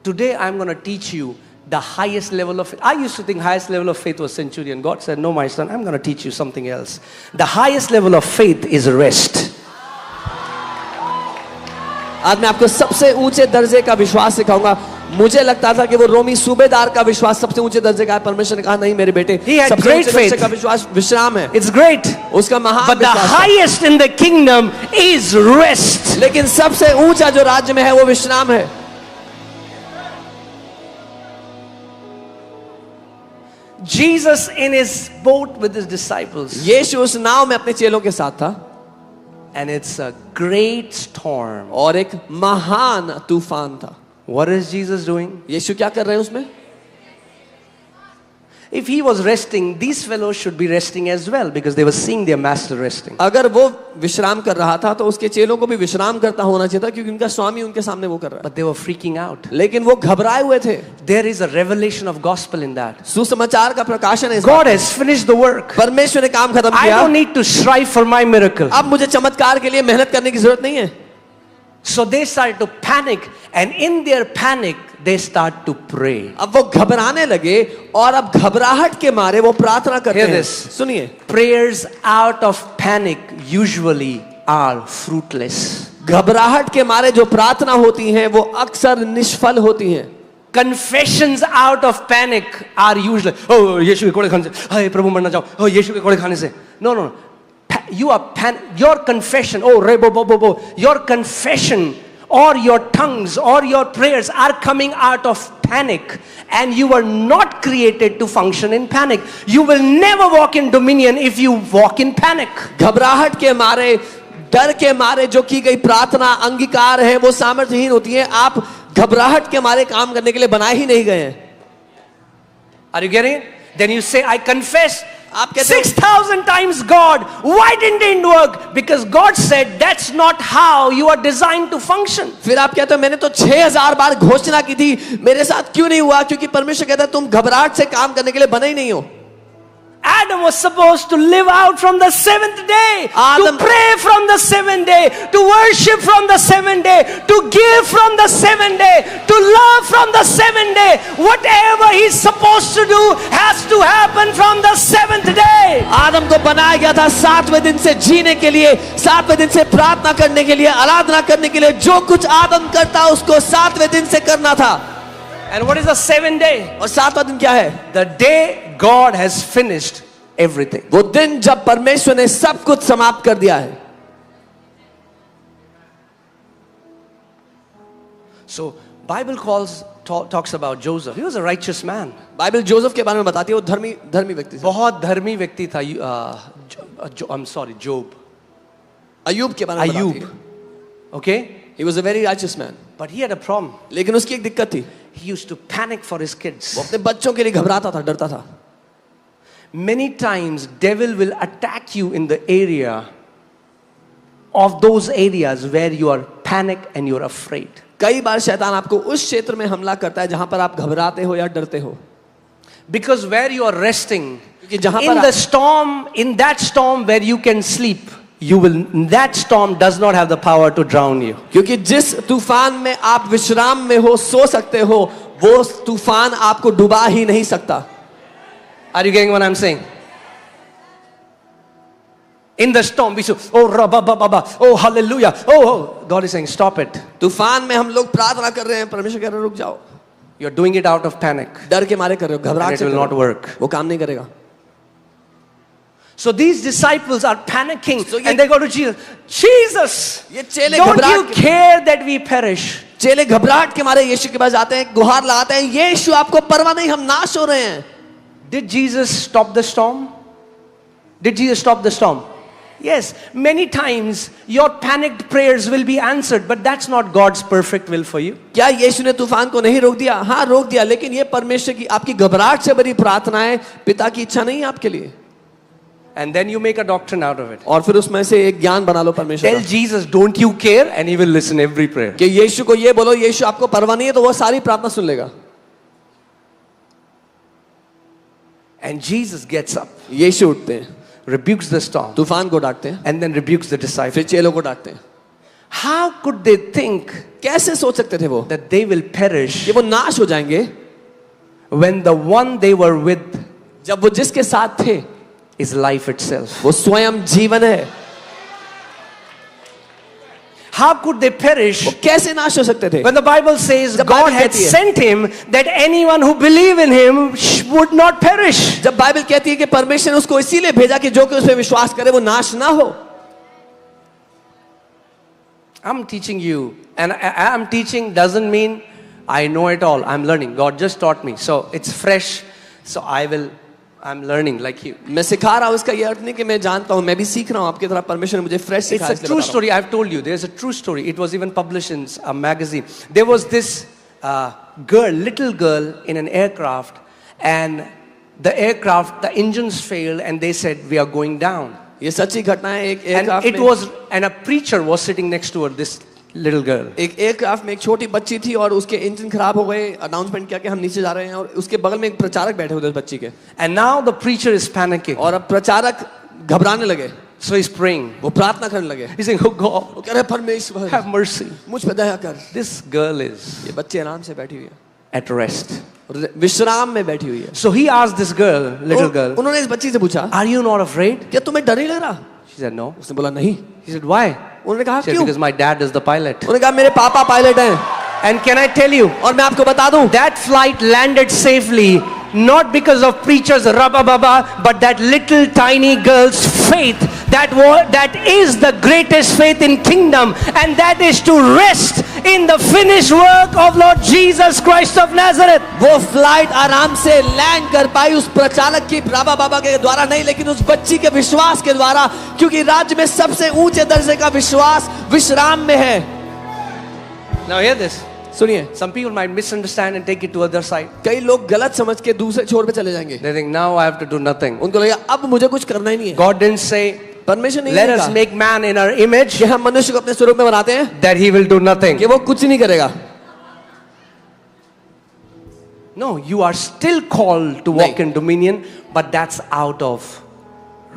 Today I'm going to teach you the highest level of faith. I used to think highest level of faith was centurion. God said, no, my son, I'm going to teach you something else. The highest level of faith is rest. आज मैं आपको सबसे ऊंचे दर्जे का विश्वास सिखाऊंगा. मुझे लगता था कि वो रोमी सूबेदार का विश्वास सबसे ऊंचे दर्जे का है. परमेश्वर ने कहा नहीं मेरे बेटे, सबसे ऊंचे दर्जे का विश्वास विश्राम है. It's great. उसका महान But the highest in the kingdom is rest. लेकिन सबसे ऊंचा जो राज्य में है वो विश्राम है. Jesus in his boat with his disciples. यीशु उस नाव में अपने चेलों के साथ था. And it's a great storm. और एक महान तूफान था. What is Jesus doing? यीशु क्या कर रहे हैं उसमें? If he was resting, these fellows should be resting as well because they were seeing their master resting. अगर वो विश्राम कर रहा था तो उसके चेलों को भी विश्राम करता होना चाहिए था क्योंकि उनका स्वामी उनके सामने वो कर रहा है. But they were freaking out. लेकिन वो घबराए हुए थे. There is a revelation of gospel in that. सुसमाचार का प्रकाशन है. God has finished the work. परमेश्वर ने काम खत्म I किया. don't need to strive for my miracle. अब मुझे चमत्कार के लिए मेहनत करने की जरूरत नहीं है. So they started to panic, and in their panic they start to pray. अब वो घबराने लगे और अब घबराहट के मारे वो प्रार्थना करते हैं. सुनिए, prayers out of panic usually are fruitless. घबराहट के मारे जो प्रार्थना होती हैं वो अक्सर निष्फल होती हैं. Confessions out of panic are usually, oh यीशु के कोड़े खाने से, हाय प्रभु मरना चाहो, oh यीशु के कोड़े खाने से. No. You are your confession, oh rebo bo bo bo, your confession or your tongues or your prayers are coming out of panic, and you were not created to function in panic. You will never walk in dominion if you walk in panic. घबराहट के मारे, डर के मारे जो की गई प्रार्थना अंगीकार है वो सामर्थ्यहीन होती है. आप घबराहट के मारे काम करने के लिए बनाए ही नहीं गए हैं. Are you getting it? Then you say, I confess. आप कहते हो 6,000 times God. Why didn't it work? Because God said that's not how you are designed to function. फिर आप कहते हो मैंने तो 6,000 बार घोषणा की थी, मेरे साथ क्यों नहीं हुआ? क्योंकि परमेश्वर कहता है तुम घबराहट से काम करने के लिए बने ही नहीं हो. Adam was supposed to live out from the seventh day, to pray from the seventh day, to worship from the seventh day, to give from the seventh day, to love from the seventh day. Whatever he's supposed to do has to happen from the seventh day. आदम को बनाया गया था 7वें दिन से जीने के लिए, 7वें दिन से प्रार्थना करने के लिए, आराधना करने के लिए. जो कुछ आदम करता उसको 7वें दिन से करना था. And what is the seventh day? और 7वां दिन क्या है? The day God has finished everything. वो दिन जब परमेश्वर ने सब कुछ समाप्त कर दिया है. So Bible talks about Joseph. He was a righteous man. Bible Joseph के बारे में बताती है वो धर्मी व्यक्ति था. बहुत धर्मी व्यक्ति था. I'm sorry, Job. अय्यूब के बारे में बताती है. Okay? He was a very righteous man. But he had a problem. लेकिन उसकी एक दिक्कत थी. He used to panic for his kids. वो अपने बच्चों के लिए घबराता था, डरता था. Many times devil will attack you in the area of those areas where you are panic and you are afraid. कई बार शैतान आपको उस क्षेत्र में हमला करता है जहां पर आप घबराते हो या डरते हो. Because where you are resting, जहां in the storm, in that storm where you can sleep, that storm does not have the power to drown you. क्योंकि जिस तूफान में आप विश्राम में हो, सो सकते हो, वो तूफान आपको डुबा ही नहीं सकता. Are you getting what I'm saying? In the storm we say, oh rabba baba, oh hallelujah, oh God is saying stop it. तूफान में हम लोग प्रार्थना कर रहे हैं, परमेश्वर कह रहे हैं रुक जाओ. You're doing it out of panic. डर के मारे कर रहे हो, घबराहट से. It will not work. वो काम नहीं करेगा. So these disciples are panicking, and they go to Jesus. Jesus, don't you care that we perish? चेले घबराहट के मारे यीशु के पास जाते हैं, गुहार लगाते हैं, यीशु आपको परवाह नहीं, हम नाश हो रहे हैं. Did Jesus stop the storm? Did Jesus stop the storm? Yes. Many times your panicked prayers will be answered, but that's not God's perfect will for you. क्या यीशु ने तूफान को नहीं रोक दिया? हाँ रोक दिया, लेकिन ये परमेश्वर की आपकी घबराहट से भरी प्रार्थनाएं पिता की इच्छा नहीं है आपके लिए. And then you make a doctrine out of it. और फिर उसमें से एक ज्ञान बना लो परमेश्वर. Tell Jesus, don't you care, and he will listen every prayer. कि यीशु को ये बोलो, यीशु आपको परवाह नहीं है, तो वो सारी प्रार्थना सुन लेगा. And Jesus gets up, यीशु उठते हैं, rebukes the storm, तूफान को डांटते हैं, and then rebukes the disciples. फिर चेलों को डांटते हैं. How could they think कैसे सोच सकते थे वो that they will perish कि वो नाश हो जाएंगे when the one they were with जब वो जिसके साथ थे is life itself? वो स्वयं जीवन है? How could they perish वो कैसे नाश हो सकते थे when the Bible says जब God बाइबल had कहती है- sent him that anyone who believe in him would not perish? जब बाइबल कहती है कि परमेश्वर ने उसको इसीलिए भेजा कि जो कि उस पर विश्वास करे वो नाश ना हो. I'm teaching you, and I'm teaching doesn't mean I know it all. I'm learning. God just taught me, so it's fresh. So I'm learning like you. मैं सिखा रहा हूँ इसका ये अर्थ नहीं कि मैं जानता हूँ, मैं भी सीख रहा हूँ आपकी तरह. परमेश्वर ने मुझे फ्रेश It's सिखाया a इसलिए true बता रहा हूँ. story. I've told you. There's a true story. It was even published in a magazine. There was this little girl in an aircraft, and the aircraft, the engines failed, and they said, "We are going down." ये सच्ची घटना है. एक And aircraft में a preacher was sitting next to her, this little girl. एक aircraft में एक छोटी बच्ची थी और उसके इंजन खराब हो गए. अनाउंसमेंट किया कि हम नीचे जा रहे हैं और उसके बगल में एक प्रचारक बैठे हुए थे उस बच्ची के. And now the preacher is panicking. और अब प्रचारक घबराने लगे. So he's praying. वो प्रार्थना करने लगे. He's saying, "Oh God, वो कह रहे परमेश्वर have mercy." मुझ पे दया कर. This girl is ये बच्ची आराम से बैठी हुई है, at rest. विश्राम में बैठी हुई है. So he asked this girl, little girl, उन्होंने इस बच्ची से पूछा, "Are you not afraid?" क्या तुम्हें डर नहीं लग रहा? She said, "No." उसने बोला नहीं. He said, "Why?" उन्होंने कहा She said, क्यों? "Because my dad is the pilot." उन्होंने कहा मेरे पापा पायलट हैं. And can I tell you, और मैं आपको बता दूं, that flight landed safely, not because of preachers rabba baba, but that little tiny girl's faith. That is the greatest faith in kingdom, and that is to rest in the finished work of Lord Jesus Christ of Nazareth. वो flight आराम से land कर पाई उस प्रचालक की राबा बाबा के द्वारा नहीं, लेकिन उस बच्ची के विश्वास के द्वारा, क्योंकि राज्य में सबसे ऊंचे दर्जे का विश्वास विश्राम में है. Now hear this. सुनिए, Some people might misunderstand and take it to other side. कई लोग गलत समझ के दूसरे छोर पे चले जाएंगे. They think now I have to do nothing. उनको लगेगा अब मुझे कुछ करना ही नहीं है. God didn't say, परमेश्वर ने "Let नहीं us कहा make man in our image," कि हम मनुष्य को अपने स्वरूप में बनाते हैं that he will do nothing. कि वो कुछ नहीं करेगा. No, you are still called to walk in dominion, but that's out of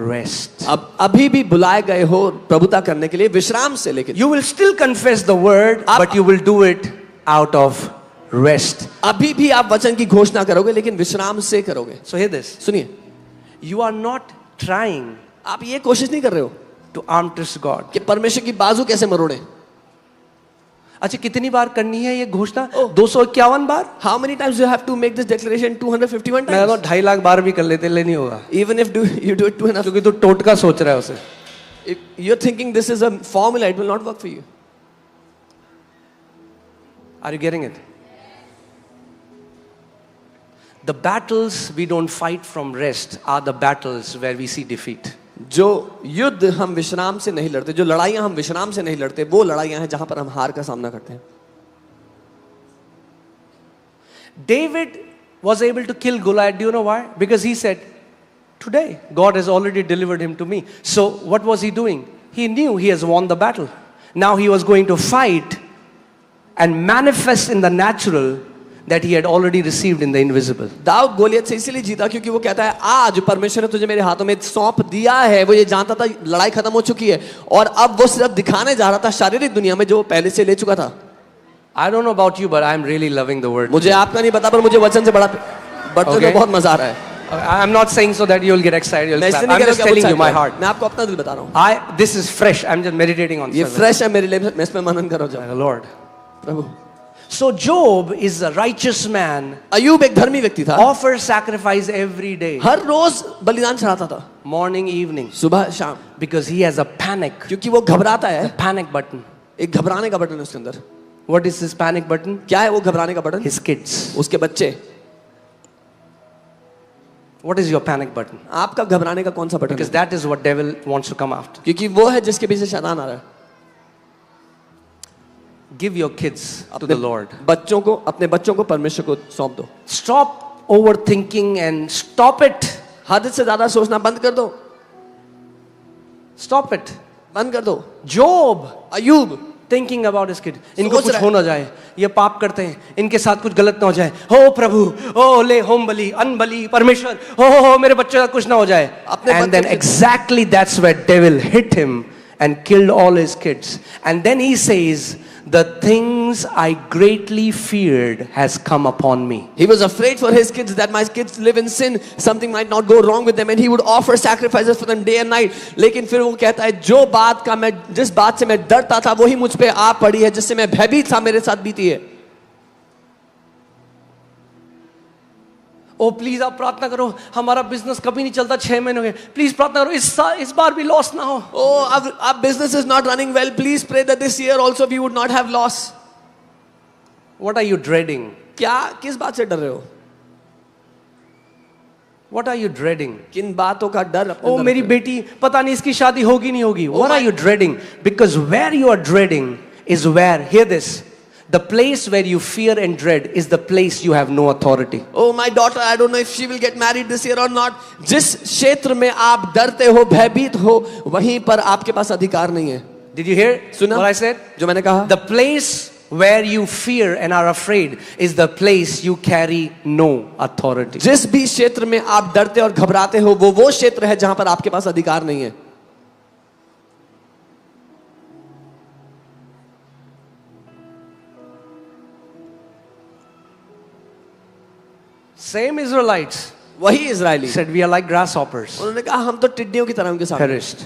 rest. अब अभी भी बुलाए गए हो प्रभुता करने के लिए विश्राम से, लेकिन You will still confess the word, but you will do it out of rest. अभी भी आप वचन की घोषणा करोगे, लेकिन विश्राम से करोगे. So hear this. सुनिए, You are not trying आप ये कोशिश नहीं कर रहे हो to arm twist God. कि परमेश्वर की बाजू कैसे मरोड़े. अच्छा कितनी बार करनी है ये घोषणा? 251 बार? How many times you have to make this declaration? 251 मैं तो times. 2.5 लाख बार भी कर लेते ले नहीं होगा. Even if you do it 2.5, क्योंकि तू टोटका सोच रहा है उसे. if you're thinking this is a formula, it will not work for you. Are you getting it? The battles we don't fight from rest are the battles where we see defeat. जो युद्ध हम विश्राम से नहीं लड़ते, जो लड़ाइयां हम विश्राम से नहीं लड़ते, वो लड़ाइयां हैं जहां पर हम हार का सामना करते हैं. David was able to kill Goliath. Do you know why? Because he said, "Today God has already delivered him to me." So what was he doing? He knew he has won the battle. Now he was going to fight and manifest in the natural that he had already received in the invisible. Dawood Goliath से इसीलिए जीता क्योंकि वो कहता है आज परमेश्वर ने तुझे मेरे हाथों में सौंप दिया है. वो ये जानता था लड़ाई खत्म हो चुकी है और अब वो सिर्फ दिखाने जा रहा था शारीरिक दुनिया में जो वो पहले से ले चुका था. I don't know about you, but I'm really loving the word. मुझे आपका नहीं पता, पर मुझे वचन से बड़ा बढ़ते हुए बहुत मजा आ रहा है. I'm not saying so that you'll get excited. You'll मैं clap. इसलिए नहीं I'm कह रहा just हूं कि telling आप you my उत्साहित heart. हो. मैं आपको अपना दिल बता रहा हूँ. This is fresh. I'm just meditating on ये something. फ्रेश है मेरे लिए. मैं इसमें मनन करो जाओ. The Lord. Prabhu. So Job is a righteous man. Ayub एक धर्मी व्यक्ति था. Offers sacrifice every day. हर रोज बलिदान चढ़ाता था. Morning, evening. सुबह शाम. Because he has a panic. क्योंकि वो घबराता है. Panic button. एक घबराने का बटन है उसके अंदर. What is this panic button? क्या है वो घबराने का बटन? His kids. उसके बच्चे. What is your panic button? आपका घबराने का कौन सा बटन Because है? that is what devil wants to come after. क्योंकि वो है जिसके पीछे शैतान आ रहा है. Give your kids to the Lord. बच्चों को, अपने बच्चों को परमेश्वर को सौंप दो. Stop overthinking and stop it. हद से ज्यादा सोचना बंद कर दो. Stop it. बंद कर दो. Job Ayub thinking about his kid. इनको सोच कुछ रहा है. हो ना जाए, ये पाप करते हैं, इनके साथ कुछ गलत ना हो जाए. हो प्रभु, ओ ले होम बलि, अन्न बलि, परमेश्वर, हो मेरे बच्चे का कुछ ना हो जाए. अपने And then बच्चे के- exactly that's where devil hit him and killed all his kids. And then he says, the things I greatly feared has come upon me. He was afraid for his kids that my kids live in sin, something might not go wrong with them, and he would offer sacrifices for them day and night. लेकिन फिर वो कहता है जिस बात से मैं डरता था वही मुझ पे आ पड़ी है, जिससे मैं भयभीत था मेरे साथ बीती है. ओ प्लीज आप प्रार्थना करो, हमारा बिजनेस कभी नहीं चलता, 6 महीने हो गए, प्लीज प्रार्थना करो इस बार भी लॉस ना हो. Oh, our business is not running well. Please pray that this year also we would not have loss. What are you dreading? क्या किस बात से डर रहे हो? What are you dreading? किन बातों का डर अपने ओ अंदर मेरी रखते बेटी पता नहीं इसकी शादी होगी नहीं होगी. What my- are you dreading? Because where you are dreading is where, hear this, the place where you fear and dread is the place you have no authority. हो? Oh my daughter, I don't know if she will get married this year or not. जिस क्षेत्र में आप डरते हो, भयभीत हो, वहीं पर आपके पास अधिकार नहीं है. Did you hear सुना? what I said? जो मैंने कहा. The place where you fear and are afraid is the place you carry no authority. जिस भी क्षेत्र में आप डरते और घबराते हो, वो क्षेत्र है जहां पर आपके पास अधिकार नहीं है. Same Israelites वही Israeli said, we are like grasshoppers, उन्होंने कहा हम तो टिड्डियों की तरह उनके सामने. perished.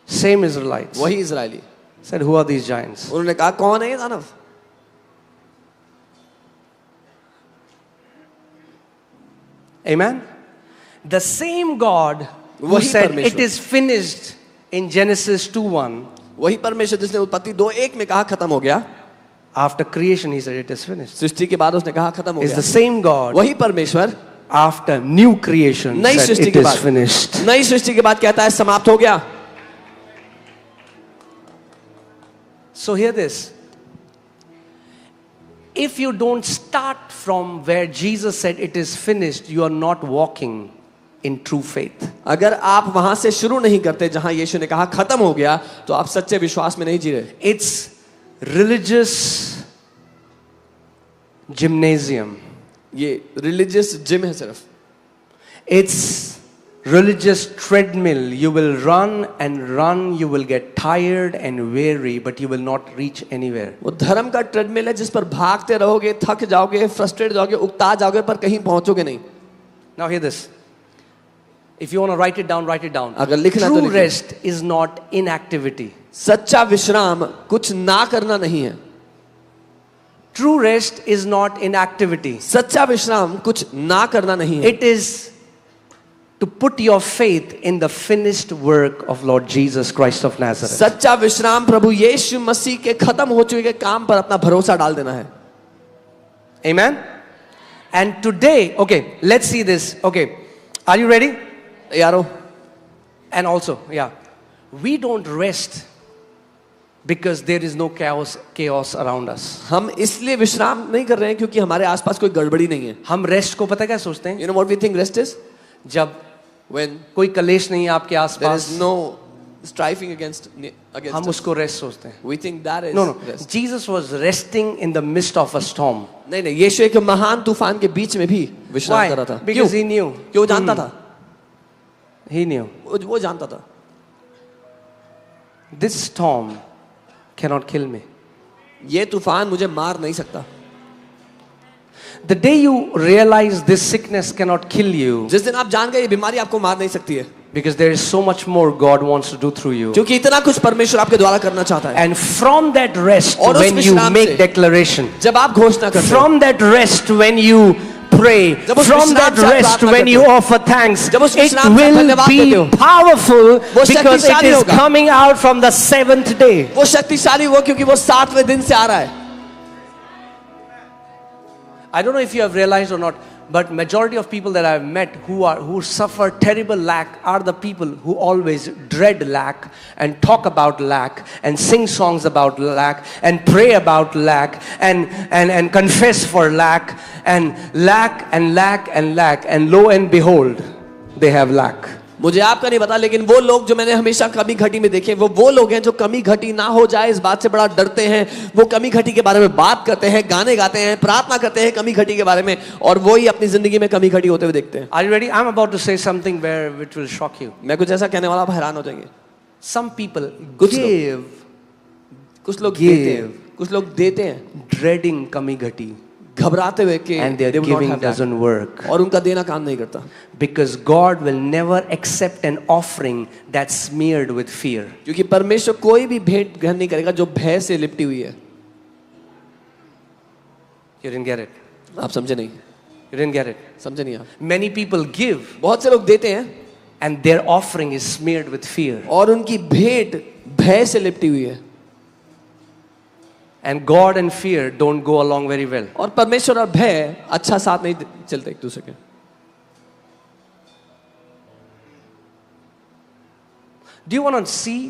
Same Israelites वही Israeli said, who are these giants? उन्होंने कहा कौन है ये दानव? Amen. The same God who वही said परमेश्वर. it is finished in Genesis 2:1, वही परमेश्वर जिसने उत्पत्ति 2:1 में कहा खत्म हो गया, after creation he said it is finished, सृष्टि के बाद उसने कहा खत्म हो is गया. the same God वही परमेश्वर after new creation नई said सृष्टि it के is बाद finished. नई सृष्टि के बाद कहता है समाप्त हो गया. So hear this. If you don't start from where Jesus said it is finished, you are not walking in true faith. अगर आप वहां से शुरू नहीं करते जहां यीशु ने कहा खत्म हो गया, तो आप सच्चे विश्वास में नहीं जी रहे. It's religious gymnasium. ये रिलीजियस जिम है सिर्फ. It's religious treadmill. You will run and run, you will get tired and weary, but you will not reach anywhere. वो धर्म का ट्रेडमिल है जिस पर भागते रहोगे, थक जाओगे, फ्रस्ट्रेट जाओगे, उकता जाओगे, पर कहीं पहुंचोगे नहीं. Now hear this. If you want to write it down, write it down. अगर लिखना तो True लिखो. rest is not inactivity. सच्चा विश्राम कुछ ना करना नहीं है. True rest is not inactivity. सच्चा विश्राम कुछ ना करना नहीं है. It is to put your faith in the finished work of Lord Jesus Christ of Nazareth. सच्चा विश्राम प्रभु यीशु मसीह के खत्म हो चुके काम पर अपना भरोसा डाल देना है. Amen. And today, okay, let's see this. Okay, are you ready? यारो, And also, yeah, we don't rest because there is no chaos around us. हम इसलिए विश्राम नहीं कर रहे हैं क्योंकि हमारे आसपास कोई गड़बड़ी नहीं है. हम रेस्ट को पता क्या सोचते हैं? You know what we think rest is? जब When कोई कलेश नहीं है आपके there आसपास, is no striving against हम us. उसको रेस्ट सोचते हैं. We think that is No, no. rest. Jesus was resting in the midst of a storm. नहीं नहीं, यीशु एक महान तूफान के बीच में भी विश्राम Why? कर रहा था. Because क्यों? he knew. क्यों जानता था? He knew. वो जानता था. This storm cannot kill me. ये तूफान मुझे मार नहीं सकता. The day you realize this sickness cannot kill you, जिस दिन आप जान गए ये बीमारी आपको मार नहीं सकती है, because there is so much more God wants to do through you. क्योंकि इतना कुछ परमेश्वर आपके द्वारा करना चाहता है. And from that rest, और उस when you विश्राम make से, declaration, जब आप घोषणा करते हो, from that rest, when you pray, जब उस from विश्राम that से आप rest, प्रार्थना when करते you हो, offer thanks, जब उस it विश्राम से आप will धन्यवाद देते be हो, powerful वो because it शक्तिशाली is होगा. coming out from the 7th day. वो शक्तिशाली हुआ क्योंकि वो 7वें दिन से आ रहा है. I don't know if you have realized or not, but majority of people that I've met who suffer terrible lack are the people who always dread lack and talk about lack and sing songs about lack and pray about lack and confess for lack and lack and lack and lack, and lo and behold, they have lack. मुझे आपका नहीं पता, लेकिन वो लोग जो मैंने हमेशा कमी घटी में देखे, वो लोग हैं जो कमी घटी ना हो जाए इस बात से बड़ा डरते हैं. वो कमी घटी के बारे में बात करते हैं, गाने गाते हैं, प्रार्थना करते हैं कमी घटी के बारे में, और वो ही अपनी जिंदगी में कमी घटी होते हुए देखते हैं. Are you ready? I'm about to say something which will shock you. मैं कुछ ऐसा कहने वाला, आप हैरान हो जाएंगे. Some people कुछ give कुछ लोग Give. देते हैं, कुछ लोग देते हैं dreading kami ghati, घबराते हुए कि and their they will not giving have that. doesn't work. और उनका देना काम नहीं करता, Because God will never accept an offering that's smeared with fear. क्योंकि परमेश्वर कोई भी भेंट ग्रहण नहीं करेगा जो भय से लिपटी हुई है। You didn't get it. आप समझे नहीं, You didn't get it. समझे नहीं आप। Many people give बहुत से लोग देते हैं and their offering is smeared with fear. और उनकी भेंट भय से लिपटी हुई है, And God and fear don't go along very well. और परमेश्वर और भय अच्छा साथ नहीं चलते एक दूसरे के। Do you want to see?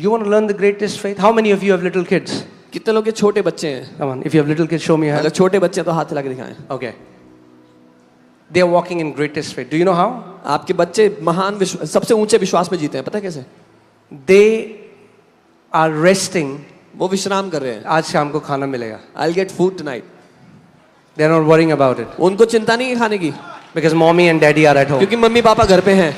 You want to learn the greatest faith? How many of you have little kids? कितने लोग के छोटे बच्चे हैं? Come on, if you have little kids, show me your अगर hand. छोटे बच्चे हैं तो हाथ हिला के दिखाएं। Okay. They are walking in greatest faith. Do you know how? आपके बच्चे महान सबसे ऊंचे विश्वास में जीते हैं, पता है कैसे? They are resting. वो विश्राम कर रहे हैं। आज शाम को खाना मिलेगा. I'll get food tonight. They are not worrying about it उनको चिंता नहीं है खाने की, because mommy and daddy are at home. क्योंकि मम्मी पापा घर पे हैं।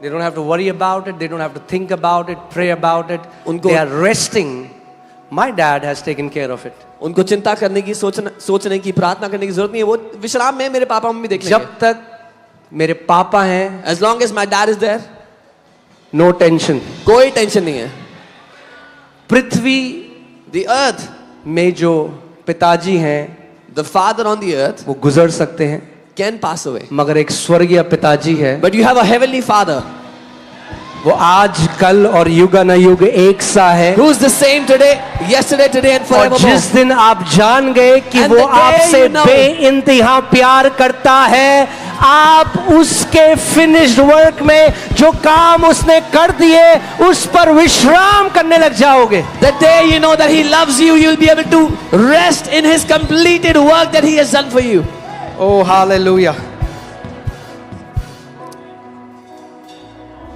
They don't have to worry about it. They don't have to think about it, pray about it. उनको- They are resting. My dad has taken care of it. उनको चिंता करने की, सोचने की, प्रार्थना करने की जरूरत नहीं है। वो विश्राम में मेरे पापा मम्मी देख लेंगे। जब तक मेरे पापा हैं, As long as my dad is there, no tension. कोई टेंशन नहीं है। पृथ्वी The earth, में जो पिताजी हैं, the father on the earth वो गुजर सकते हैं, can pass away, मगर एक स्वर्गीय पिताजी है, but you have a heavenly father वो आज कल और युगानुयुग एक सा है। who is the same today, yesterday, today and और forevermore. जिस दिन आप जान गए कि And वो the day आपसे you know- बेइंतहा प्यार करता है, आप उसके फिनिश्ड वर्क में जो काम उसने कर दिए उस पर विश्राम करने लग जाओगे। The day you know that he loves you, you'll be able to rest in his completed work that he has done for you. Oh, hallelujah.